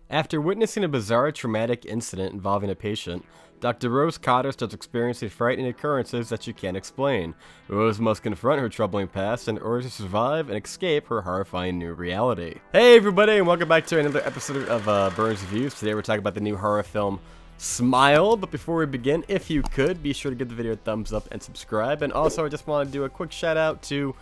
After witnessing a bizarre traumatic incident involving a patient, Dr. Rose Cotter starts experiencing frightening occurrences that she can't explain. Rose must confront her troubling past in order to survive and escape her horrifying new reality. Hey everybody, and welcome back to another episode of Burns Reviews. Today we're talking about the new horror film Smile, but before we begin, if you could, be sure to give the video a thumbs up and subscribe. And also, I just want to do a quick shout out to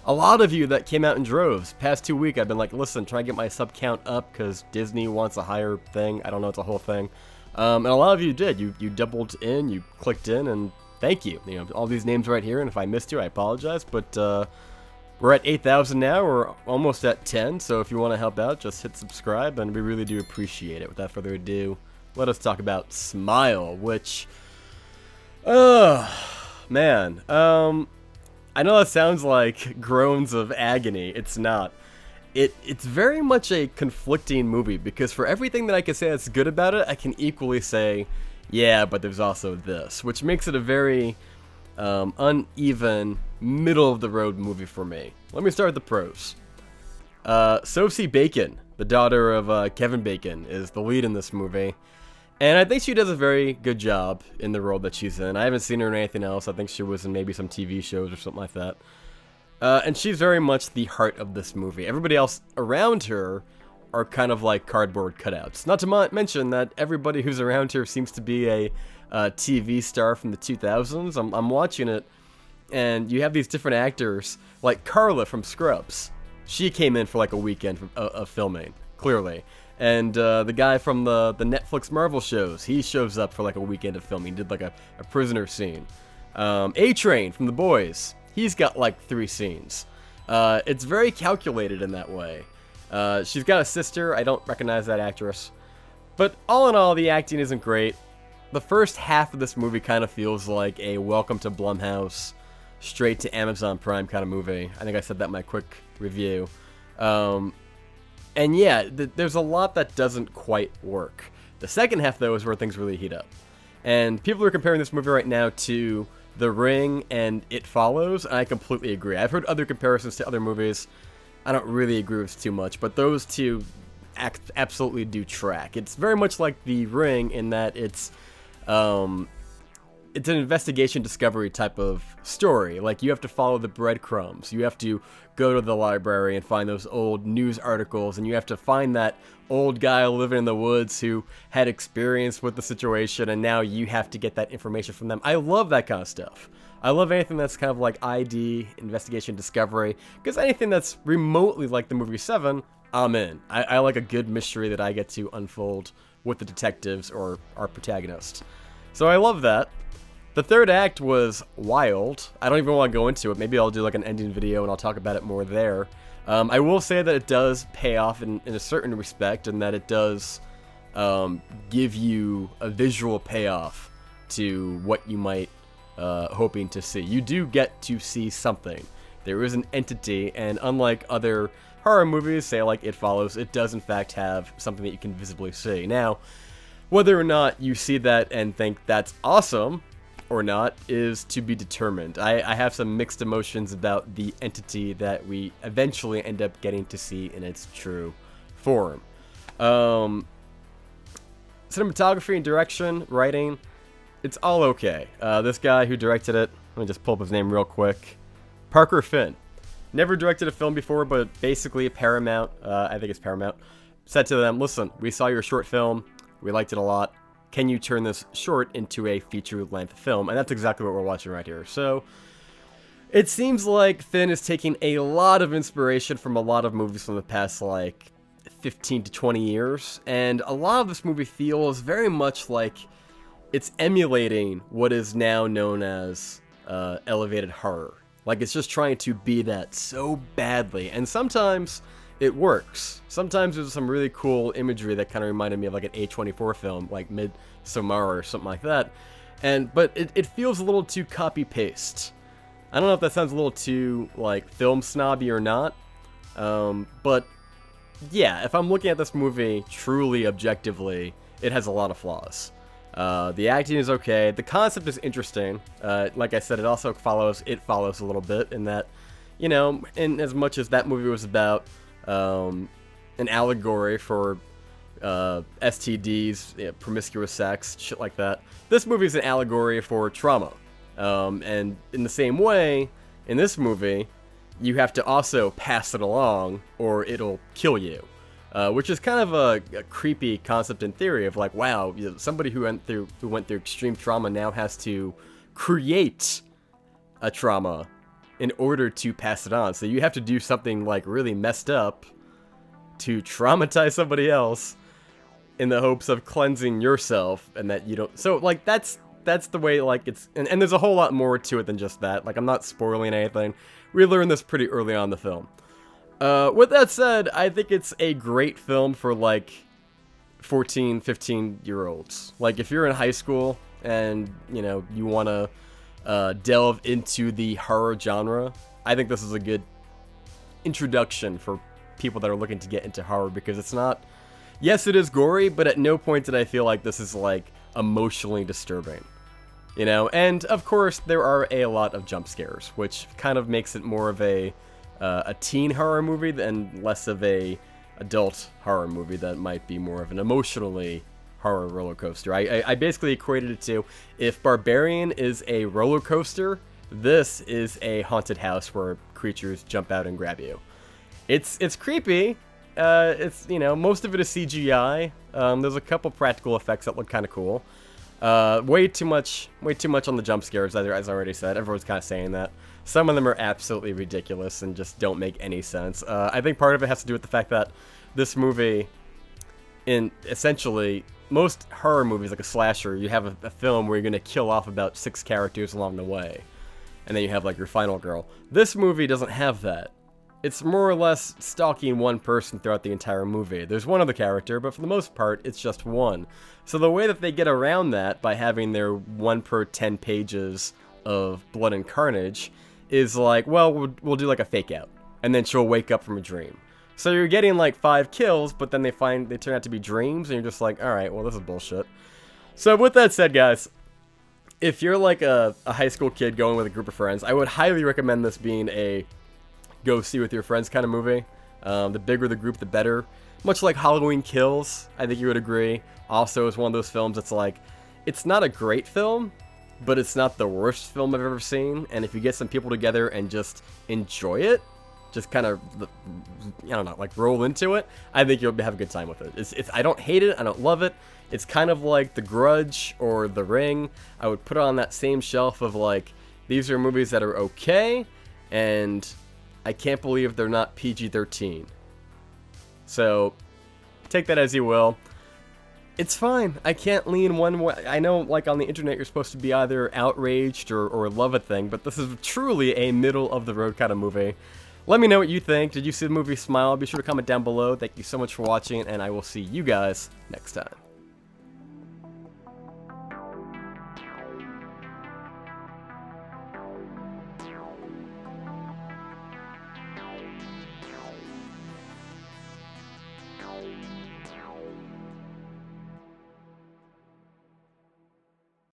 a lot of you that came out in droves. Past 2 weeks, I've been like, listen, try and get my sub count up because Disney wants a higher thing. I don't know, it's a whole thing. And a lot of you did. You doubled in, you clicked in, and thank you. You know, all these names right here, and if I missed you, I apologize. But we're at 8,000 now. We're almost at 10. So if you want to help out, just hit subscribe, and we really do appreciate it. Without further ado, let us talk about Smile, which, man, I know that sounds like groans of agony. It's not. It's very much a conflicting movie because for everything that I can say that's good about it, I can equally say, yeah, but there's also this, which makes it a very uneven, middle-of-the-road movie for me. Let me start with the pros. Sosie Bacon, the daughter of Kevin Bacon, is the lead in this movie. And I think she does a very good job in the role that she's in. I haven't seen her in anything else. I think she was in maybe some TV shows or something like that. And she's very much the heart of this movie. Everybody else around her are kind of like cardboard cutouts. Not to mention that everybody who's around her seems to be a TV star from the 2000s. I'm watching it, and you have these different actors, like Carla from Scrubs. She came in for like a weekend of filming, clearly. And the guy from the Netflix Marvel shows, he shows up for like a weekend of filming. He did like a prisoner scene. A-Train from The Boys, he's got like 3 scenes. It's very calculated in that way. She's got a sister, I don't recognize that actress. But all in all, the acting isn't great. The first half of this movie kind of feels like a Welcome to Blumhouse, straight to Amazon Prime kind of movie. I think I said that in my quick review. And yeah, there's a lot that doesn't quite work. The second half, though, is where things really heat up. And people are comparing this movie right now to The Ring and It Follows, and I completely agree. I've heard other comparisons to other movies. I don't really agree with too much, but those two absolutely do track. It's very much like The Ring in that it's an investigation discovery type of story. Like, you have to follow the breadcrumbs. You have to go to the library and find those old news articles, and you have to find that old guy living in the woods who had experience with the situation, and now you have to get that information from them. I love that kind of stuff. I love anything that's kind of like ID, investigation discovery, because anything that's remotely like the movie Seven, I'm in. I like a good mystery that I get to unfold with the detectives or our protagonist. So I love that. The third act was wild. I don't even want to go into it. Maybe I'll do like an ending video and I'll talk about it more there. I will say that it does pay off in a certain respect, and that it does give you a visual payoff to what you might hoping to see. You do get to see something. There is an entity, and unlike other horror movies, say like It Follows, it does in fact have something that you can visibly see. Now, whether or not you see that and think that's awesome or not is to be determined. I have some mixed emotions about the entity that we eventually end up getting to see in its true form. Cinematography and direction, writing, it's all okay. This guy who directed it, let me just pull up his name real quick. Parker Finn. Never directed a film before, but basically Paramount, I think it's Paramount, said to them, listen, we saw your short film, we liked it a lot. Can you turn this short into a feature-length film? And that's exactly what we're watching right here. So, it seems like Finn is taking a lot of inspiration from a lot of movies from the past, like, 15 to 20 years. And a lot of this movie feels very much like it's emulating what is now known as elevated horror. Like, it's just trying to be that so badly. And sometimes it works. Sometimes there's some really cool imagery that kind of reminded me of like an A24 film, like Midsommar or something like that. But it feels a little too copy-paste. I don't know if that sounds a little too like film snobby or not. But yeah, if I'm looking at this movie truly objectively, it has a lot of flaws. The acting is okay. The concept is interesting. Like I said, it also follows a little bit in that, you know, in as much as that movie was about an allegory for STDs, promiscuous sex, shit like that. This movie is an allegory for trauma. And in the same way, in this movie, you have to also pass it along or it'll kill you. Which is kind of a creepy concept in theory of like, wow, somebody who went through extreme trauma now has to create a trauma in order to pass it on. So you have to do something like really messed up to traumatize somebody else in the hopes of cleansing yourself, and that you don't. So like that's the way like it's, and there's a whole lot more to it than just that. Like I'm not spoiling anything. We learned this pretty early on in the film. With that said, I think it's a great film for like 14, 15-year-olds. Like if you're in high school and you want to delve into the horror genre, I think this is a good introduction for people that are looking to get into horror, because it's not, yes, it is gory, but at no point did I feel like this is like emotionally disturbing, and of course there are a lot of jump scares, which kind of makes it more of a teen horror movie and less of a adult horror movie that might be more of an emotionally horror roller coaster. I basically equated it to, if Barbarian is a roller coaster, this is a haunted house where creatures jump out and grab you. It's creepy. It's most of it is CGI. There's a couple practical effects that look kind of cool. Way too much on the jump scares, as I already said. Everyone's kind of saying that. Some of them are absolutely ridiculous and just don't make any sense. I think part of it has to do with the fact that this movie, in essentially most horror movies like a slasher, you have a film where you're going to kill off about 6 characters along the way, and then you have like your final girl. This movie doesn't have that. It's more or less stalking one person throughout the entire movie. There's one other character, but for the most part, it's just one. So the way that they get around that by having their 1 per 10 pages of blood and carnage is like, well, we'll do like a fake out, and then she'll wake up from a dream. So you're getting like 5 kills, but then they turn out to be dreams, and you're just like, all right, well, this is bullshit. So with that said, guys, if you're like a high school kid going with a group of friends, I would highly recommend this being a go see with your friends kind of movie. The bigger the group, the better. Much like Halloween Kills, I think you would agree. Also, is one of those films that's like, it's not a great film, but it's not the worst film I've ever seen. And if you get some people together and just enjoy it, just kind of, I don't know, like roll into it, I think you'll have a good time with it. It's I don't hate it, I don't love it. It's kind of like The Grudge or The Ring. I would put it on that same shelf of like, these are movies that are okay, and I can't believe they're not PG-13. So, take that as you will. It's fine. I can't lean one way. I know, like, on the internet, you're supposed to be either outraged or love a thing, but this is truly a middle-of-the-road kind of movie. Let me know what you think. Did you see the movie Smile? Be sure to comment down below. Thank you so much for watching, and I will see you guys next time.